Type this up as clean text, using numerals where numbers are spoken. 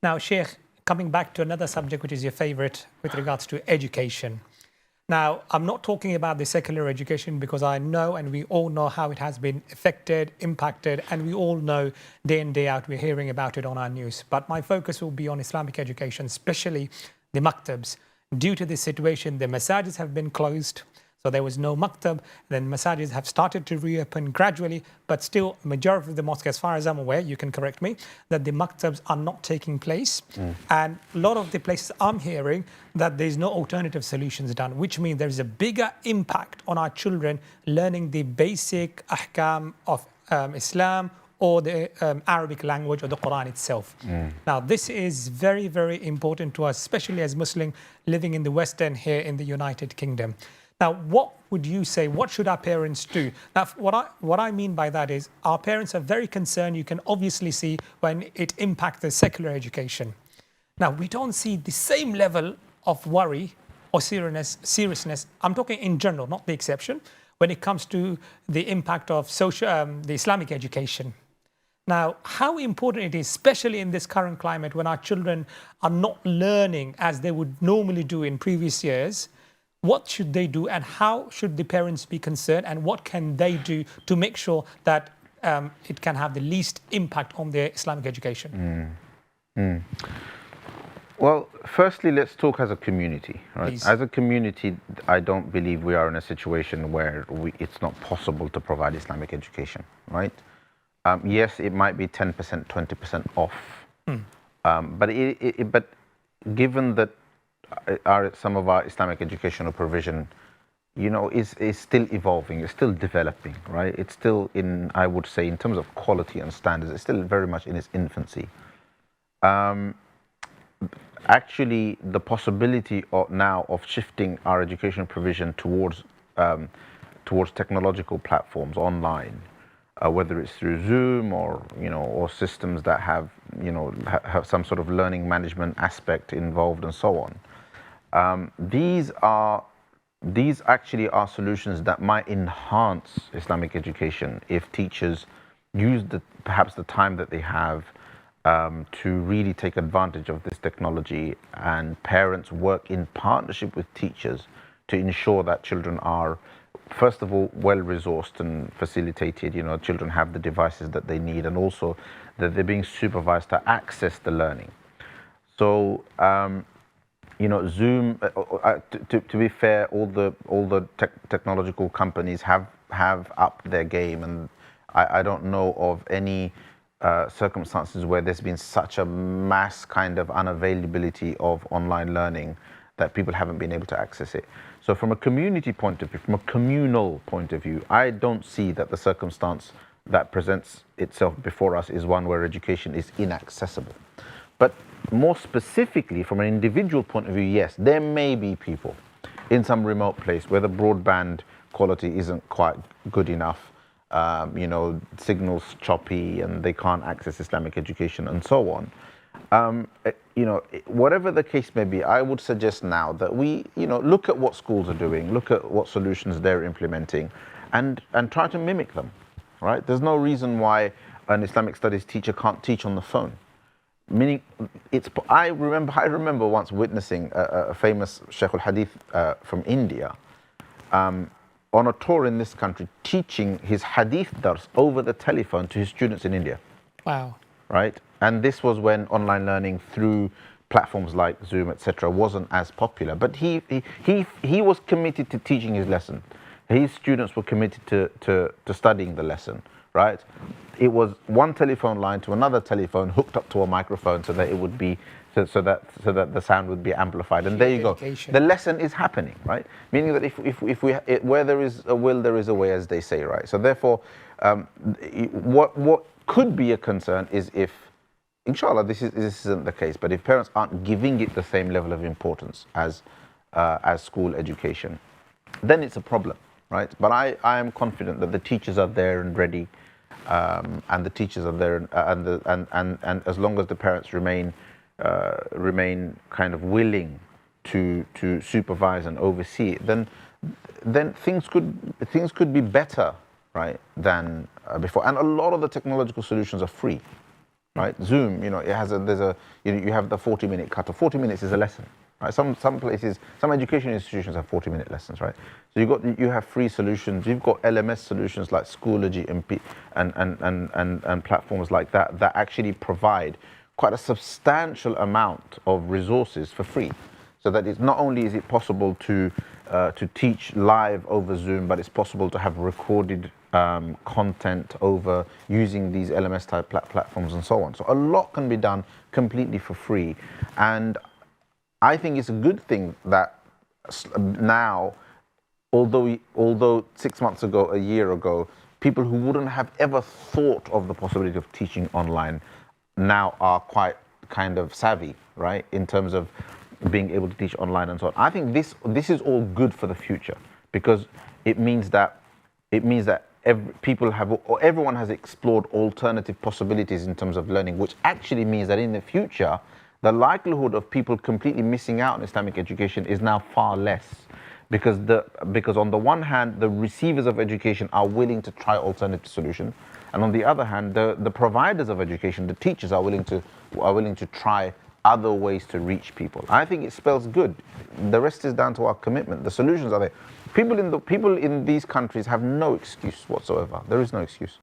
Now, Sheikh, coming back to another subject which is your favorite with regards to education. Now, I'm not talking about the secular education because I know and we all know how it has been affected, impacted, and we all know day in, day out, we're hearing about it on our news. But my focus will be on Islamic education, especially the maktabs. Due to this situation, the masajid have been closed. So there was no maktab. Then masajid have started to reopen gradually, but still majority of the mosques, as far as I'm aware, you can correct me, that the maktabs are not taking place. And a lot of the places I'm hearing that there's no alternative solutions done, which means there's a bigger impact on our children learning the basic ahkam of Islam or the Arabic language or the Quran itself. Now, this is very, very important to us, especially as Muslim living in the West End here in the United Kingdom. Now, what would you say, what should our parents do? Now, what I mean by that is our parents are very concerned. You can obviously see when it impacts the secular education. Now, we don't see the same level of worry or seriousness. I'm talking in general, not the exception, when it comes to the impact of the Islamic education. Now, how important it is, especially in this current climate when our children are not learning as they would normally do in previous years. What should they do and how should the parents be concerned and what can they do to make sure that it can have the least impact on their Islamic education? Well, firstly, let's talk as a community, right? Please. As a community, I don't believe we are in a situation where it's not possible to provide Islamic education, right? Yes, it might be 10%, 20% off, but given that some of our Islamic educational provision, you know, is still evolving, it's still developing, right? It's still I would say, in terms of quality and standards, it's still very much in its infancy. Actually, the possibility now of shifting our education provision towards technological platforms online, whether it's through Zoom or systems that have have some sort of learning management aspect involved and so on. These actually are solutions that might enhance Islamic education if teachers use perhaps the time that they have to really take advantage of this technology, and parents work in partnership with teachers to ensure that children are, first of all, well-resourced and facilitated. Children have the devices that they need, and also that they're being supervised to access the learning. So, Zoom, to be fair, all the technological companies have upped their game, and I don't know of any circumstances where there's been such a mass kind of unavailability of online learning that people haven't been able to access it. So from a community point of view, from a communal point of view, I don't see that the circumstance that presents itself before us is one where education is inaccessible. But more specifically, from an individual point of view, yes, there may be people in some remote place where the broadband quality isn't quite good enough, signals choppy and they can't access Islamic education and so on. Whatever the case may be, I would suggest now that we, look at what schools are doing, look at what solutions they're implementing, and try to mimic them, right? There's no reason why an Islamic studies teacher can't teach on the phone. Meaning, I remember once witnessing a famous Sheikh al-Hadith from India on a tour in this country, teaching his Hadith dars over the telephone to his students in India. Wow. Right? And this was when online learning through platforms like Zoom, etc., wasn't as popular. But he was committed to teaching his lesson. His students were committed to studying the lesson, right? It was one telephone line to another telephone hooked up to a microphone so that it would be so that the sound would be amplified. And there you go. The lesson is happening, right? Meaning that where there is a will, there is a way, as they say, right? So therefore, what could be a concern is if, inshallah, this isn't the case, but if parents aren't giving it the same level of importance as school education, then it's a problem, right? But I am confident that the teachers are there and ready, and the teachers are there, and as long as the parents remain kind of willing to supervise and oversee it, then things could be better, right, than before. And a lot of the technological solutions are free. right? Zoom, you know, it has you have the 40-minute cut off. 40 minutes is a lesson, right? Some places, some education institutions have 40-minute lessons, right? So you have free solutions. You've got LMS solutions like Schoology and platforms like that that actually provide quite a substantial amount of resources for free. So that it's not only is it possible to teach live over Zoom, but it's possible to have recorded content over using these LMS type platforms and so on. So a lot can be done completely for free, and I think it's a good thing that now, although 6 months ago, a year ago, people who wouldn't have ever thought of the possibility of teaching online now are quite kind of savvy, right, in terms of being able to teach online and so on. I think this is all good for the future, because it means that everyone has explored alternative possibilities in terms of learning, which actually means that in the future, the likelihood of people completely missing out on Islamic education is now far less, because on the one hand, the receivers of education are willing to try alternative solutions, and on the other hand, the providers of education, the teachers, are willing to try other ways to reach people. I think it spells good. The rest is down to our commitment. The solutions are there. People in these countries have no excuse whatsoever. There is no excuse.